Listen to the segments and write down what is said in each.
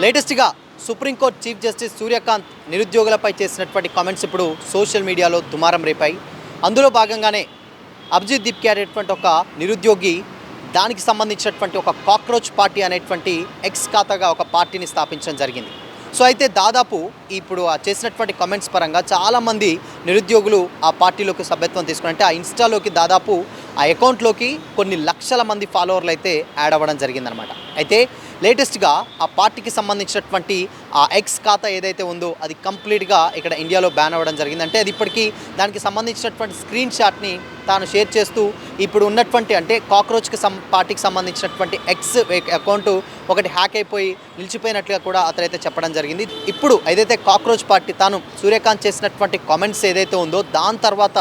లేటెస్ట్గా supreme court chief justice Surya Kant నిరుద్యోగులపై చేసినటువంటి comments ఇప్పుడు సోషల్ మీడియాలో దుమారం రేపాయి. అందులో భాగంగానే అభిజిత్ దీప్కే అనేటువంటి ఒక నిరుద్యోగి దానికి సంబంధించినటువంటి ఒక కాక్రోచ్ పార్టీ అనేటువంటి ఎక్స్ ఖాతాగా ఒక పార్టీని స్థాపించడం జరిగింది. సో అయితే దాదాపు ఇప్పుడు చేసినటువంటి కామెంట్స్ పరంగా చాలామంది నిరుద్యోగులు ఆ పార్టీలోకి సభ్యత్వం తీసుకుని అంటే ఆ ఇన్స్టాలోకి దాదాపు ఆ అకౌంట్లోకి కొన్ని లక్షల మంది ఫాలోవర్లు అయితే యాడ్ అవ్వడం జరిగిందనమాట. అయితే లేటెస్ట్గా ఆ పార్టీకి సంబంధించినటువంటి ఆ ఎక్స్ ఖాతా ఏదైతే ఉందో అది కంప్లీట్గా ఇక్కడ ఇండియాలో బ్యాన్ అవ్వడం జరిగింది. అంటే అది ఇప్పటికీ దానికి సంబంధించినటువంటి స్క్రీన్ షాట్ని తాను షేర్ చేస్తూ ఇప్పుడు ఉన్నటువంటి అంటే కాక్రోచ్కి పార్టీకి సంబంధించినటువంటి ఎక్స్ అకౌంట్ ఒకటి హ్యాక్ అయిపోయి నిలిచిపోయినట్లుగా కూడా అతనైతే చెప్పడం జరిగింది. ఇప్పుడు ఏదైతే కాక్రోచ్ పార్టీ తాను సూర్యకాంత్ చేసినటువంటి కామెంట్స్ ఏదైతే ఉందో దాని తర్వాత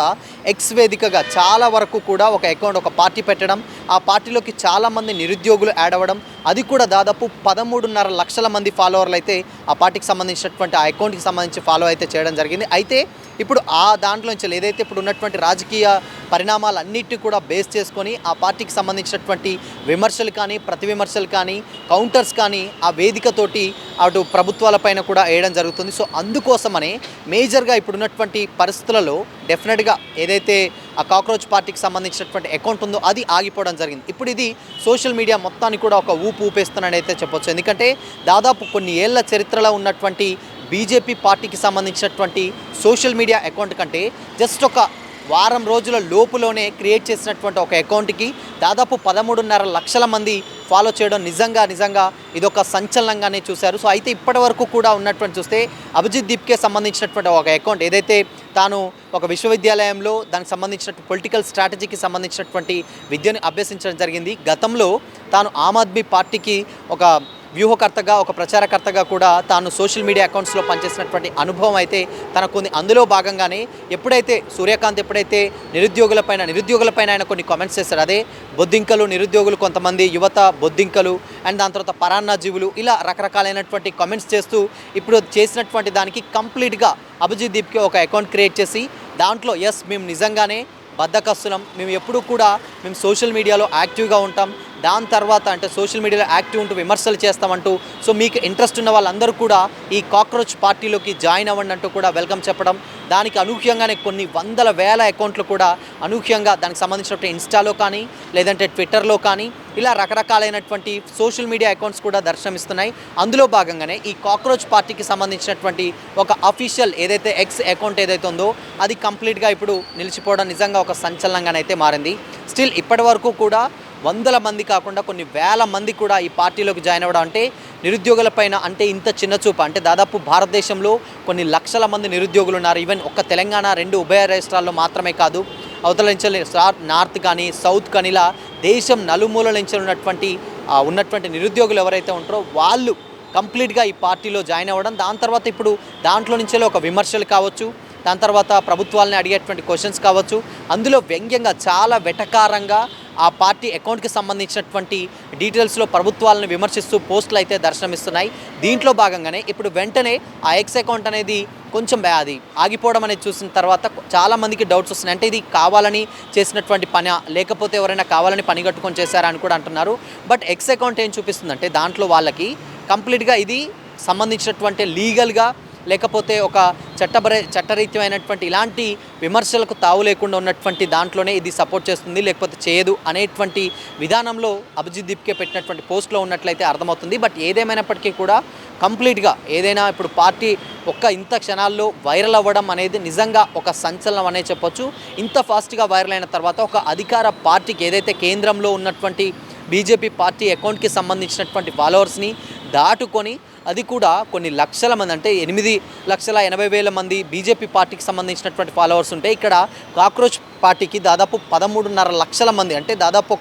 ఎక్స్ వేదికగా చాలా వరకు కూడా ఒక అకౌంట్ ఒక పార్టీ పెట్టడం, ఆ పార్టీలోకి చాలామంది నిరుద్యోగులు యాడ్ అవ్వడం, అది కూడా దాదాపు 13.5 లక్షల మంది ఫాలోవర్లు అయితే ఆ పార్టీకి సంబంధించినటువంటి ఆ అకౌంట్కి సంబంధించి ఫాలో అయితే చేయడం జరిగింది. అయితే ఇప్పుడు ఆ దాంట్లోంచి ఏదైతే ఇప్పుడు ఉన్నటువంటి రాజకీయ పరిణామాలన్నిటిని కూడా బేస్ చేసుకొని ఆ పార్టీకి సంబంధించినటువంటి విమర్శలు కానీ ప్రతి విమర్శలు కానీ కౌంటర్స్ కానీ ఆ వేదికతోటి అటు ప్రభుత్వాలపైన కూడా వేయడం జరుగుతుంది. సో అందుకోసమనే మేజర్గా ఇప్పుడున్నటువంటి పరిస్థితులలో డెఫినెట్గా ఏదైతే ఆ కాక్రోచ్ పార్టీకి సంబంధించినటువంటి అకౌంట్ ఉందో అది ఆగిపోవడం జరిగింది. ఇప్పుడు ఇది సోషల్ మీడియా మొత్తాన్ని కూడా ఒక ఊపేస్తున్నాడని అయితే చెప్పొచ్చు. ఎందుకంటే దాదాపు కొన్ని ఏళ్ల చరిత్రలో ఉన్నటువంటి బీజేపీ పార్టీకి సంబంధించినటువంటి సోషల్ మీడియా అకౌంట్ కంటే జస్ట్ ఒక వారం రోజుల లోపులోనే క్రియేట్ చేసినటువంటి ఒక అకౌంట్కి దాదాపు 13.5 లక్షల మంది ఫాలో చేయడం నిజంగా ఇదొక సంచలనంగానే చూశారు. సో అయితే ఇప్పటి వరకు కూడా ఉన్నటువంటి చూస్తే అభిజిత్ దీప్కే సంబంధించినటువంటి ఒక అకౌంట్ ఏదైతే తాను ఒక విశ్వవిద్యాలయంలో దానికి సంబంధించినటువంటి పొలిటికల్ స్ట్రాటజీకి సంబంధించినటువంటి విద్యను అభ్యసించడం జరిగింది. గతంలో తాను ఆమ్ ఆద్మీ పార్టీకి ఒక వ్యూహకర్తగా ఒక ప్రచారకర్తగా కూడా తాను సోషల్ మీడియా అకౌంట్స్లో పనిచేసినటువంటి అనుభవం అయితే తనకుంది. అందులో భాగంగానే ఎప్పుడైతే సూర్యకాంత్ నిరుద్యోగులపైన ఆయన కొన్ని కామెంట్స్ చేశారు. అదే బొద్దింకలు నిరుద్యోగులు, కొంతమంది యువత బొద్దింకలు అండ్ దాని తర్వాత పరాన్నజీవులు, ఇలా రకరకాలైనటువంటి కామెంట్స్ చేస్తూ ఇప్పుడు చేసినటువంటి దానికి కంప్లీట్గా అభిజిత్ దీప్కే ఒక అకౌంట్ క్రియేట్ చేసి దాంట్లో మేము నిజంగానే బద్ధకస్తులం, మేము ఎప్పుడూ కూడా సోషల్ మీడియాలో యాక్టివ్గా ఉంటాం, దాని తర్వాత అంటే సోషల్ మీడియాలో యాక్టివ్ ఉంటూ విమర్శలు చేస్తామంటూ, సో మీకు ఇంట్రెస్ట్ ఉన్న వాళ్ళందరూ కూడా ఈ కాక్రోచ్ పార్టీలోకి జాయిన్ అవ్వండి అంటూ కూడా వెల్కమ్ చెప్పడం, దానికి అనూహ్యంగానే కొన్ని వందల వేల అకౌంట్లు కూడా అనూహ్యంగా దానికి సంబంధించినటువంటి ఇన్స్టాలో కానీ లేదంటే ట్విట్టర్లో కానీ ఇలా రకరకాలైనటువంటి సోషల్ మీడియా అకౌంట్స్ కూడా దర్శనమిస్తున్నాయి. అందులో భాగంగానే ఈ కాక్రోచ్ పార్టీకి సంబంధించినటువంటి ఒక అఫీషియల్ ఏదైతే ఎక్స్ అకౌంట్ ఏదైతే ఉందో అది కంప్లీట్గా ఇప్పుడు నిలిచిపోవడం నిజంగా ఒక సంచలనంగానైతే మారింది. స్టిల్ ఇప్పటి వరకు కూడా వందల మంది కాకుండా కొన్ని వేల మంది కూడా ఈ పార్టీలోకి జాయిన్ అవ్వడం అంటే నిరుద్యోగులపైన అంటే ఇంత చిన్న చూపు అంటే దాదాపు భారతదేశంలో కొన్ని లక్షల మంది నిరుద్యోగులు ఉన్నారు. ఈవెన్ ఒక్క తెలంగాణ 2 ఉభయ రాష్ట్రాల్లో మాత్రమే కాదు, అవతల నుంచి నార్త్ కానీ సౌత్ కానీ ఇలా దేశం నలుమూలల నుంచి ఉన్నటువంటి నిరుద్యోగులు ఎవరైతే ఉంటారో వాళ్ళు కంప్లీట్గా ఈ పార్టీలో జాయిన్ అవ్వడం, దాని తర్వాత ఇప్పుడు దాంట్లో నుంచే ఒక విమర్శలు కావచ్చు, దాని తర్వాత ప్రభుత్వాలని అడిగేటువంటి క్వశ్చన్స్ కావచ్చు, అందులో వ్యంగ్యంగా చాలా వెటకారంగా ఆ పార్టీ అకౌంట్కి సంబంధించినటువంటి డీటెయిల్స్లో ప్రభుత్వాలను విమర్శిస్తూ పోస్టులు అయితే దర్శనమిస్తున్నాయి. దీంట్లో భాగంగానే ఇప్పుడు వెంటనే ఆ ఎక్స్ అకౌంట్ అనేది కొంచెం అది ఆగిపోవడం అనేది చూసిన తర్వాత చాలామందికి డౌట్స్ వస్తున్నాయి. అంటే ఇది కావాలని చేసినటువంటి పని లేకపోతే ఎవరైనా కావాలని పని కట్టుకొని చేశారా అని కూడా అంటున్నారు. బట్ ఎక్స్ అకౌంట్ ఏం చూపిస్తుందంటే దాంట్లో వాళ్ళకి కంప్లీట్గా ఇది సంబంధించినటువంటి లీగల్గా లేకపోతే ఒక చట్టరీత్యమైనటువంటి ఇలాంటి విమర్శలకు తావు లేకుండా ఉన్నటువంటి దాంట్లోనే ఇది సపోర్ట్ చేస్తుంది లేకపోతే చేయదు అనేటువంటి విధానంలో అభిజిత్ దీప్కే పెట్టినటువంటి పోస్ట్లో ఉన్నట్లయితే అర్థమవుతుంది. బట్ ఏదేమైనప్పటికీ కూడా కంప్లీట్గా ఏదైనా ఇప్పుడు పార్టీ ఇంత క్షణాల్లో వైరల్ అవ్వడం అనేది నిజంగా ఒక సంచలనం అనే చెప్పొచ్చు. ఇంత ఫాస్ట్గా వైరల్ అయిన తర్వాత ఒక అధికార పార్టీకి ఏదైతే కేంద్రంలో ఉన్నటువంటి బీజేపీ పార్టీ అకౌంట్కి సంబంధించినటువంటి ఫాలోవర్స్ని దాటుకొని అది కూడా కొన్ని లక్షల మంది అంటే 8,80,000 మంది బీజేపీ పార్టీకి సంబంధించినటువంటి ఫాలోవర్స్ ఉంటే ఇక్కడ కాక్రోచ్ పార్టీకి దాదాపు 13.5 లక్షల మంది అంటే దాదాపు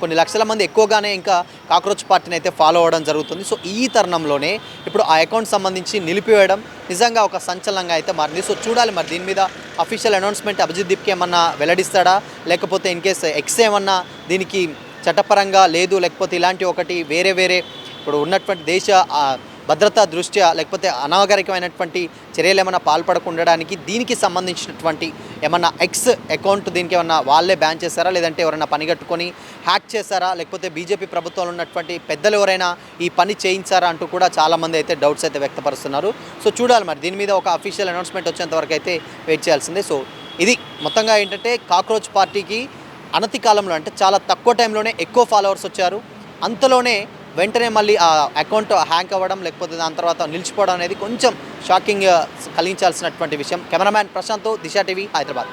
కొన్ని లక్షల మంది ఎక్కువగానే ఇంకా కాక్రోచ్ పార్టీని అయితే ఫాలో అవ్వడం జరుగుతుంది. సో ఈ తరుణంలోనే ఇప్పుడు ఆ అకౌంట్ సంబంధించి నిలిపివేయడం నిజంగా ఒక సంచలనంగా అయితే మారింది. సో చూడాలి మరి దీని మీద అఫీషియల్ అనౌన్స్మెంట్ అభిజిత్ దీప్కే ఏమన్నా వెల్లడిస్తాడా, లేకపోతే ఇన్కేస్ ఎక్స్ ఏమన్నా దీనికి చట్టపరంగా లేదు లేకపోతే ఇలాంటి ఒకటి వేరే ఇప్పుడు ఉన్నటువంటి భద్రతా దృష్ట్యా లేకపోతే అనాగరికమైనటువంటి చర్యలు ఏమైనా పాల్పడకుండడానికి దీనికి సంబంధించినటువంటి ఏమన్నా ఎక్స్ అకౌంట్ దీనికి ఏమన్నా వాళ్ళే బ్యాన్ చేశారా, లేదంటే ఎవరైనా పనిగట్టుకొని హ్యాక్ చేశారా, లేకపోతే బీజేపీ ప్రభుత్వంలో ఉన్నటువంటి పెద్దలు ఎవరైనా ఈ పని చేయించారా అంటూ కూడా చాలామంది అయితే డౌట్స్ అయితే వ్యక్తపరుస్తున్నారు. సో చూడాలి మరి దీని మీద ఒక అఫీషియల్ అనౌన్స్మెంట్ వచ్చేంత వరకు అయితే వెయిట్ చేయాల్సిందే. సో ఇది మొత్తంగా ఏంటంటే కాక్రోచ్ పార్టీకి అనతి కాలంలో అంటే చాలా తక్కువ టైంలోనే ఎక్కువ ఫాలోవర్స్ వచ్చారు. అంతలోనే వెంటనే మళ్ళీ ఆ అకౌంట్ హ్యాంక్ అవ్వడం లేకపోతే దాని తర్వాత నిలిచిపోవడం అనేది కొంచెం షాకింగ్ కలిగించాల్సినటువంటి విషయం. కెమెరామ్యాన్ ప్రశాంత్తో దిశా టీవీ, హైదరాబాద్.